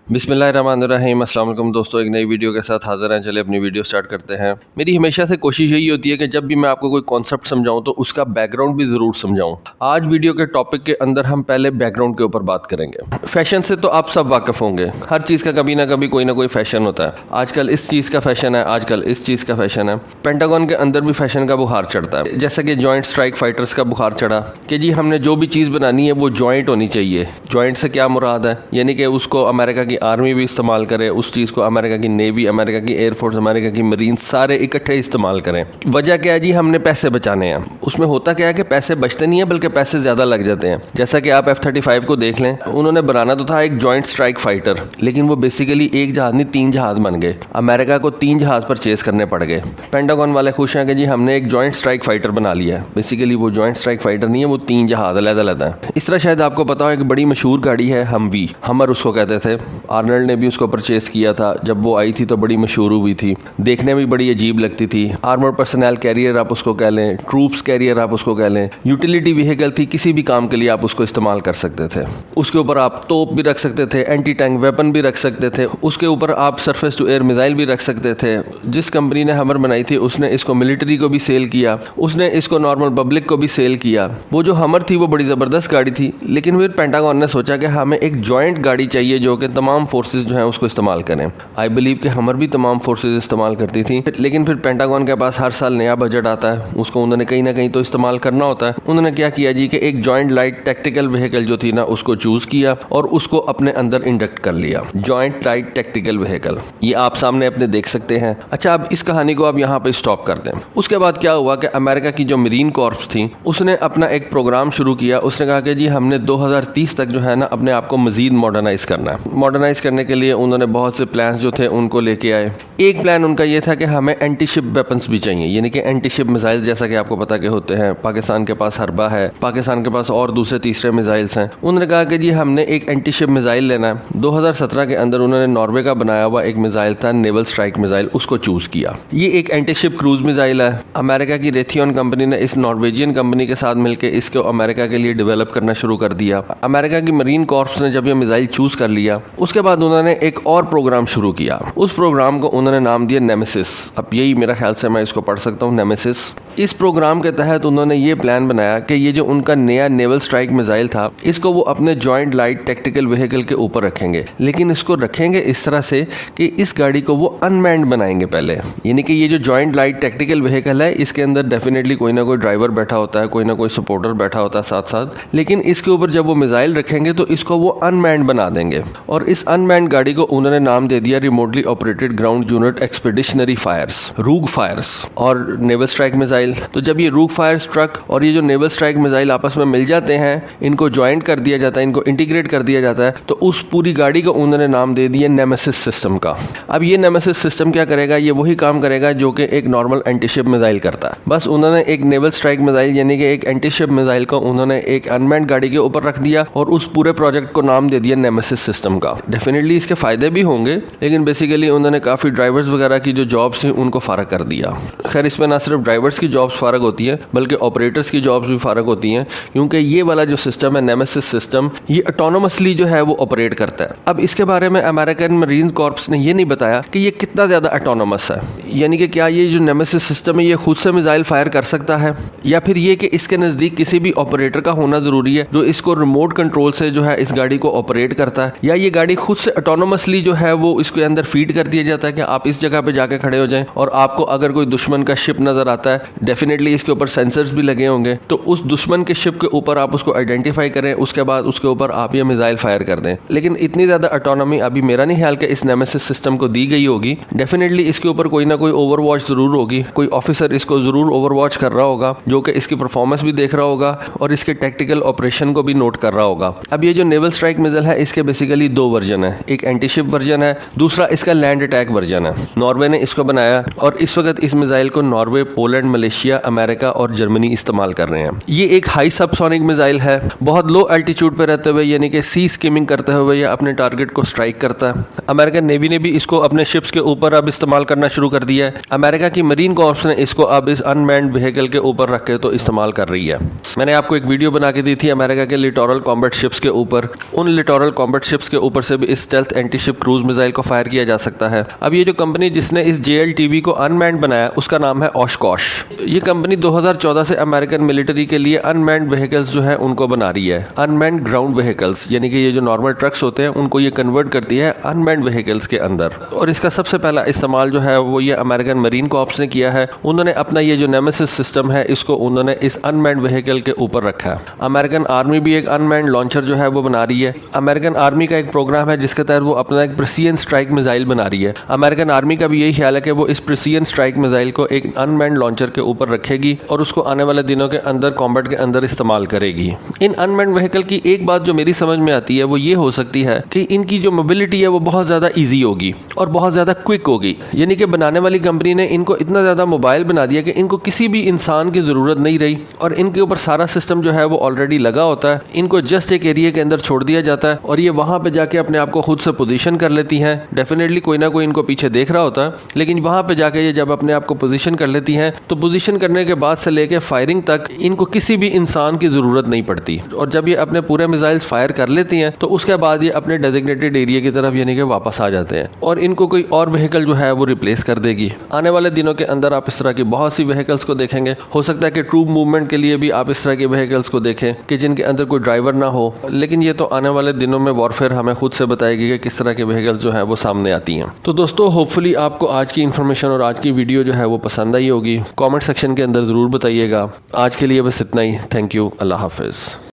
बिस्मिल्लाहिर्रहमानिर्रहीम। अस्सलाम वालेकुम दोस्तों, एक नई वीडियो के साथ हाज़िर हैं। चलिए अपनी वीडियो स्टार्ट करते हैं। मेरी हमेशा से कोशिश यही होती है कि जब भी मैं आपको कोई कॉन्सेप्ट समझाऊं तो उसका बैकग्राउंड भी ज़रूर समझाऊं। आज वीडियो के टॉपिक के अंदर हम पहले बैकग्राउंड के ऊपर बात करेंगे। फैशन से तो आप सब वाकिफ़ होंगे, हर चीज़ का कभी ना कभी कोई ना कोई फैशन होता है। आजकल इस चीज़ का फैशन है, आजकल इस चीज़ का फैशन है। पेंटागन के अंदर भी फैशन का बुखार चढ़ता है, जैसा कि जॉइंट स्ट्राइक फाइटर्स का बुखार चढ़ा कि जी हमने जो भी चीज़ बनानी है वो जॉइंट होनी चाहिए। जॉइंट से क्या मुराद है, यानी कि उसको अमेरिका की आर्मी भी इस्तेमाल करे, उस चीज़ को अमेरिका की नेवी, अमेरिका की एयरफोर्स, अमेरिका की मरीन सारे इकट्ठे इस्तेमाल करें। वजह क्या है जी, हमने पैसे बचाने हैं। उसमें होता क्या है कि पैसे बचते नहीं है बल्कि पैसे ज़्यादा लग जाते हैं। जैसा कि आप F-35 को देख लें, उन्होंने बनाना तो था एक जॉइंट स्ट्राइक फाइटर, लेकिन वो बेसिकली एक जहाज़ नहीं 3 जहाज़ बन गए। अमेरिका को 3 जहाज़ परचेज करने पड़ गए। पेंटागन वाले खुश हैं कि जी हमने एक जॉइंट स्ट्राइक फाइटर बना लिया है। बेसिकली वो जॉइंट स्ट्राइक फाइटर नहीं है, वो 3 जहाज़ अलग-अलग हैं। इस तरह शायद आपको पता हो, एक बड़ी मशहूर गाड़ी है हमवी, हमर उसको कहते थे। आर्नल्ड ने भी उसको परचेज किया था। जब वो आई थी तो बड़ी मशहूर हुई थी, देखने में बड़ी अजीब लगती थी। आर्मर पर्सनल कैरियर आप उसको कह लें, ट्रूप्स कैरियर आप उसको कह लें, यूटिलिटी व्हीकल थी, किसी भी काम के लिए आप उसको इस्तेमाल कर सकते थे। उसके ऊपर आप तोप भी रख सकते थे, एंटी टैंक वेपन भी रख सकते थे, उसके ऊपर आप सरफेस टू एयर मिसाइल भी रख सकते थे। जिस कंपनी ने हमर बनाई थी उसने इसको मिलिट्री को भी सेल किया, उसने इसको नॉर्मल पब्लिक को भी सेल किया। वो जो हमर थी वो बड़ी ज़बरदस्त गाड़ी थी, लेकिन फिर पेंटागन ने सोचा कि हमें एक जॉइंट गाड़ी चाहिए जो कि तमाम फोर्सेज जो हैं उसको इस्तेमाल करें। आई बिलीव कि हमर भी तमाम फोर्सेज इस्तेमाल करती थी, लेकिन फिर पेंटागन के पास हर साल नया बजट आता है, उसको उन्होंने कहीं ना कहीं तो इस्तेमाल करना होता है। उन्होंने क्या किया जी कि एक जॉइंट लाइट टैक्टिकल व्हीकल जो थी ना उसको चूज़ किया और उसको अपने अंदर इंडक्ट कर लिया। जॉइंट लाइट टैक्टिकल व्हीकल, ये आप सामने अपने देख सकते हैं। अच्छा, अब इस कहानी को आप यहाँ पे स्टॉप कर दें। उसके बाद क्या हुआ कि अमेरिका की जो मरीन कॉर्प्स थी उसने अपना एक प्रोग्राम शुरू किया। उसने कहा कि जी हमने 2030 तक जो है ना अपने आप को मजीद मॉडर्नाइज करना है। मॉडर्नाइज करने के लिए उन्होंने बहुत से प्लान्स जो थे उनको लेके आए। एक प्लान उनका ये था कि हमें एंटी शिप वेपन्स भी चाहिए, यानी कि एंटी शिप मिसाइल, जैसा कि आपको पता के होते हैं। पाकिस्तान के पास हरबा है, पाकिस्तान के पास और दूसरे तीसरे मिसाइल्स हैं। उन्होंने कहा कि जी हमने एक एंटी शिप मिसाइल लेना है। 2017 के अंदर उन्होंने नॉर्वे का बनाया हुआ एक मिसाइल था नेवल स्ट्राइक मिसाइल, उसको चूज किया। ये एक एंटी शिप क्रूज मिसाइल है। अमेरिका की रेथियन कंपनी ने इस नॉर्वेजियन कंपनी के साथ मिलकर इसको अमेरिका के लिए डेवलप करना शुरू कर दिया। अमेरिका की मरीन कॉर्प्स ने जब ये मिसाइल चूज कर लिया, उसके बाद उन्होंने एक और प्रोग्राम शुरू किया। उस प्रोग्राम को उन्होंने नाम दिया नेमेसिस। अब यही मेरा ख्याल से मैं इसको पढ़ सकता हूँ, नेमेसिस। इस प्रोग्राम के तहत उन्होंने ये प्लान बनाया कि ये जो उनका नया नेवल स्ट्राइक मिसाइल था इसको वो अपने जॉइंट लाइट टैक्टिकल व्हीकल के ऊपर रखेंगे, लेकिन इसको रखेंगे इस तरह से कि इस गाड़ी को वो अनमैन्ड बनाएंगे पहले। यानी कि ये जो जॉइंट लाइट टैक्टिकल व्हीकल है इसके अंदर डेफिनेटली कोई ना कोई ड्राइवर बैठा होता है, कोई ना कोई सपोर्टर बैठा होता है साथ साथ, लेकिन इसके ऊपर जब वो मिसाइल रखेंगे तो इसको वो अनमैन्ड बना देंगे। और इस अनमैन्ड गाड़ी को उन्होंने नाम दे दिया remotely operated ground unit expeditionary fires, rogue fires. और नेवल स्ट्राइक मिसाइल, तो जब ये रूग फायर्स ट्रक और ये जो नेवल स्ट्राइक मिसाइल आपस में मिल जाते हैं, इनको ज्वाइंट कर दिया जाता है, इनको इंटीग्रेट कर दिया जाता है, तो उस पूरी गाड़ी को उन्होंने नाम दे दिया नेमेसिस सिस्टम का। अब ये नेमेसिस सिस्टम क्या करेगा, ये वही काम करेगा जो कि एक नॉर्मल एंटीशिप मिसाइल करता है। बस उन्होंने एक नेवल स्ट्राइक मिसाइल यानी कि एक एंटीशिप मिसाइल को उन्होंने एक अनमैन्ड गाड़ी के ऊपर रख दिया और उस पूरे प्रोजेक्ट को नाम दे दिया नेमेसिस सिस्टम का। डेफिनेटली इसके फायदे भी होंगे, लेकिन बेसिकली उन्होंने काफ़ी ड्राइवर्स वगैरह की जो जॉब्स थी उनको फ़ारग कर दिया। खैर, इसमें ना सिर्फ ड्राइवर्स की जॉब्स फ़ारग होती है बल्कि ऑपरेटर्स की जॉब्स भी फ़ारग होती हैं, क्योंकि ये वाला जो सिस्टम है नेमेसिस सिस्टम, ये ऑटोनोमसली जो है वो ऑपरेट करता है। अब इसके बारे में अमेरिकन मरीन कॉर्प्स ने ये नहीं बताया कि ये कितना ज़्यादा ऑटोनोमस है, यानी कि क्या ये जो नेमेसिस सिस्टम है ये खुद से मिसाइल फायर कर सकता है, या फिर ये कि इसके नज़दीक किसी भी ऑपरेटर का होना ज़रूरी है जो इसको रिमोट कंट्रोल से जो है इस गाड़ी को ऑपरेट करता है, या ये गाड़ी खुद से ऑटोनोमसली जो है वो इसके अंदर फीड कर दिया जाता है कि आप इस जगह पे जाके खड़े हो जाएं और आपको अगर कोई दुश्मन का शिप नज़र आता है, डेफिनेटली इसके ऊपर सेंसर्स भी लगे होंगे, तो उस दुश्मन के शिप के ऊपर आप उसको आइडेंटिफाई करें, उसके बाद उसके ऊपर आप ये मिसाइल फायर कर दें। लेकिन इतनी ज़्यादा ऑटोनॉमी अभी मेरा नहीं ख्याल कि इस नेमेसिस सिस्टम को दी गई होगी। डेफिनेटली इसके ऊपर कोई ना कोई ओवरवॉच ज़रूर होगी, कोई ऑफिसर इसको ज़रूर ओवरवॉच कर रहा होगा जो कि इसकी परफॉर्मेंस भी देख रहा होगा और इसके टैक्टिकल ऑपरेशन को भी नोट कर रहा होगा। अब ये जो नेवल स्ट्राइक मिसाइल है इसके बेसिकली 2 वर्जन है, एक एंटीशिप वर्जन है, दूसरा इसका लैंड अटैक वर्जन है। नॉर्वे ने इसको बनाया और इस वक्त इस मिसाइल को Norway, Poland, Malaysia Russia, America और जर्मनी इस्तेमाल कर रहे हैं। ये एक हाई सबसोनिक मिसाइल है, बहुत लो एल्टीट्यूड पे रहते हुए यानी कि सी स्किमिंग करते हुए ये अपने टारगेट को स्ट्राइक करता है। अमेरिकन नेवी ने भी इसको अपने शिप्स के ऊपर अब इस्तेमाल करना शुरू कर दिया है। अमेरिका की मरीन कॉर्प्स ने इसको अब इस अनमैन्ड व्हीकल के ऊपर रख के तो इस्तेमाल कर रही है। मैंने आपको एक वीडियो बना के दी थी अमेरिका के लिटोरल कॉम्बैट शिप्स के ऊपर। उन लिटोरल कॉम्बैट शिप्स के ऊपर से भी इस stealth anti ship cruise missile को फायर किया जा सकता है। अब ये जो कंपनी जिसने इस JLTV को अनमैन्ड बनाया उसका नाम है ओशकोश। ये कंपनी 2014 से अमेरिकन मिलिट्री के लिए अनमैन्ड व्हीकल्स जो है उनको बना रही है। अनमैन्ड ग्राउंड व्हीकल्स यानी कि ये जो नॉर्मल ट्रक्स होते हैं उनको ये कन्वर्ट करती है अनमैन्ड व्हीकल्स के अंदर। और इसका सबसे पहला इस्तेमाल जो है वो ये अमेरिकन मरीन कॉर्प्स ने किया है। उन्होंने अपना ये जो नेमेसिस सिस्टम है इसको उन्होंने इस अनमैन्ड व्हीकल के ऊपर रखा है। अमेरिकन आर्मी भी एक अनमैन्ड लॉन्चर जो है वो बना रही है। अमेरिकन आर्मी का एक प्रोग्राम है जिसके तहत वो अपना एक प्रिसीजन स्ट्राइक मिसाइल बना रही है। अमेरिकन आर्मी का भी यही ख्याल है कि वो इस प्रिसीजन स्ट्राइक मिसाइल को एक अनमैन्ड लॉन्चर के ऊपर रखेगी और उसको आने वाले दिनों के अंदर कॉम्बैट के अंदर इस्तेमाल करेगी। इन अनमैन्ड व्हीकल की एक बात जो मेरी समझ में आती है वो ये हो सकती है कि इनकी जो मोबिलिटी है वो बहुत ज़्यादा ईजी होगी और बहुत ज़्यादा क्विक होगी। यानी कि बनाने वाली कंपनी ने इनको इतना ज़्यादा मोबाइल बना दिया कि इनको किसी भी इंसान की ज़रूरत नहीं रही और इनके ऊपर सारा सिस्टम जो है वो ऑलरेडी लगा होता है। इनको जस्ट एक एरिया के अंदर छोड़ दिया जाता है और ये वहाँ पे जाके अपने आप को खुद से पोजीशन कर लेती हैं। डेफिनेटली कोई ना कोई इनको पीछे देख रहा होता है, लेकिन वहाँ पे जाके ये जब अपने आप को पोजीशन कर लेती हैं तो पोजीशन करने के बाद से लेके फायरिंग तक इनको किसी भी इंसान की ज़रूरत नहीं पड़ती। और जब ये अपने पूरे मिसाइल्स फायर कर लेती हैं तो उसके बाद ये अपने डेजिग्नेटेड एरिया की तरफ यानी कि वापस आ जाते हैं और इनको कोई और व्हीकल जो है वो रिप्लेस कर देगी। आने वाले दिनों के अंदर आप इस तरह की बहुत सी व्हीकल्स को देखेंगे। हो सकता है कि ट्रूप मूवमेंट के लिए भी आप इस तरह के व्हीकल्स को देखें कि जिनके अंदर कोई ड्राइवर ना हो, लेकिन ये तो आने वाले दिनों में वॉरफेयर हमें खुद से बताएगी कि किस तरह के व्हीकल्स जो है वो सामने आती हैं। तो दोस्तों होपफुली आपको आज की इन्फॉर्मेशन और आज की वीडियो जो है वो पसंद आई होगी। कॉमेंट सेक्शन के अंदर ज़रूर बताइएगा। आज के लिए बस इतना ही। Thank you. अल्लाह हाफिज़।